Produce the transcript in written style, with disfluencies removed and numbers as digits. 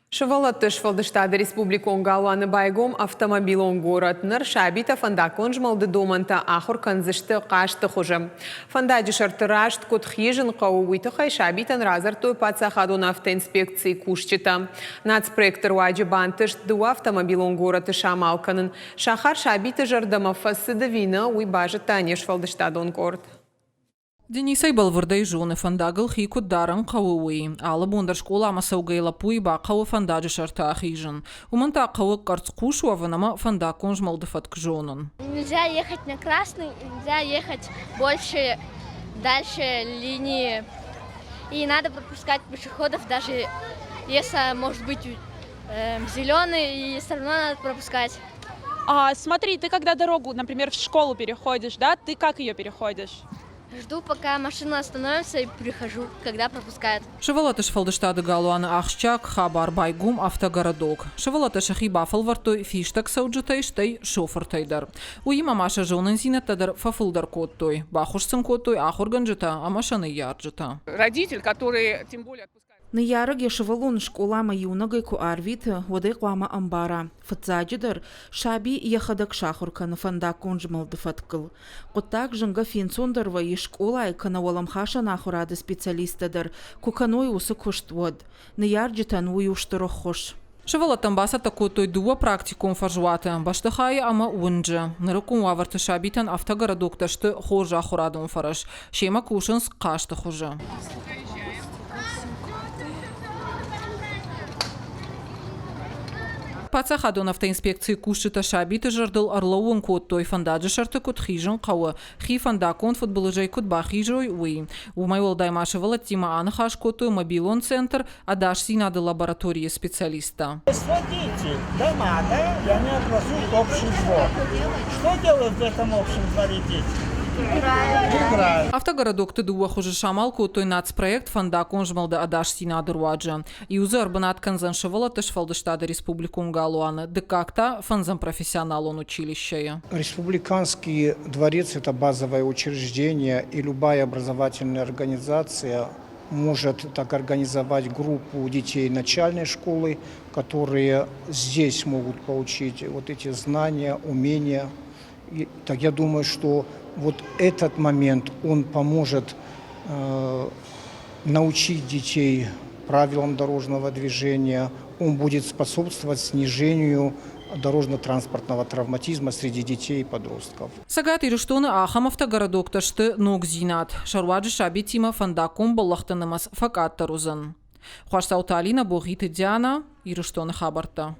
Шывалатыш Фалдыштады Республикон Галуаны байгом автомобилон городныр шабита фандакон жмалды доманта ахур канзышты қашты хужым. Фандаджи шартырашт кот хижин қаууиты хай шабитан разартой пацахадон автоинспекции кушчита. Нацпроектор уаджи бантыш ду автомобилон городы шамалканын. Шахар шабита жардама фасыдавина уйбажы танеш Фалдыштадон город. Денисай балвырдай жоны фандагыл хику даран қауыуи. Алы бондар школа масаугайла пуйба қауы фандаджи шарта ахижын. Уманта қауы қарц кушу аванама фандакон жмалдыфат к жонын. Нельзя ехать на красный, нельзя ехать дальше линии. И надо пропускать пешеходов, даже если может быть зеленый, и все равно надо пропускать. Смотри, ты когда дорогу, например, в школу переходишь, да, ты как ее переходишь? Жду, пока машина остановится, и прихожу, когда пропускают. Шывалатыш Фалдыштады Галуаны ахшчак хабар байгум автогородок. Шывалатыш ахиба фалвартой фиштак сауджатайштай шофертайдар. Уима маша жонын зинаттадар фафылдар коттой. Бахушсын коттой ахурганджата, а машаны ярджата. Родитель, который тем более отпускает. Нияраги шывалун школама юнагай ку арвит водай қуама амбара. Фатзаджидар шаби яхадак шахурка на фандакон жмалдыфаткыл. Қоттак жынга финцундарва и школа канавалам хаша нахурады специалистадар куканой усы куштвод. Нияраджитан уюштыры хош. Шывалатан баса такой дуа практикум фажуаты. Баштахай ама унджа. Нырыкун ваварты шабитан автогородокташты хожа ахурадун фараш. Шема кушынс қашты хожа. Пацахадон автоинспекции кушчита шабиты жардыл арлауын коттой фандаджи шарты кут хижын қауы. Хи фандакон футболыжай кут бахижой уи. Умай олдаймашывала тима анахаш коттой мобилон центр, а даш синады лаборатории специалиста. Сводите дома, да? И они отвозят в общий двор. Что делают в этом общем дворе дети? Играют. Автогородок тыдуа хуже шамал коттой нацпроект фандакон жмалды адаш синады руаджа. И узы арбанат канзаншывала тыш Фалдыштады Республикун Галуаны. Декакта фанзан профессионалон училища. Республиканский дворец – это базовое учреждение, и любая образовательная организация может так организовать группу детей начальной школы, которые здесь могут получить вот эти знания, умения. И, так я думаю, что вот этот момент, он поможет научить детей правилам дорожного движения, он будет способствовать снижению дорожно-транспортного травматизма среди детей и подростков. Сагат ирыштоны ахам автогородок ташты ног зинат. Шарваджи шабитима фандаком баллахтанымас факат тарузан. Хуаш Сауталина Богиты Диана ирыштоны хабарта.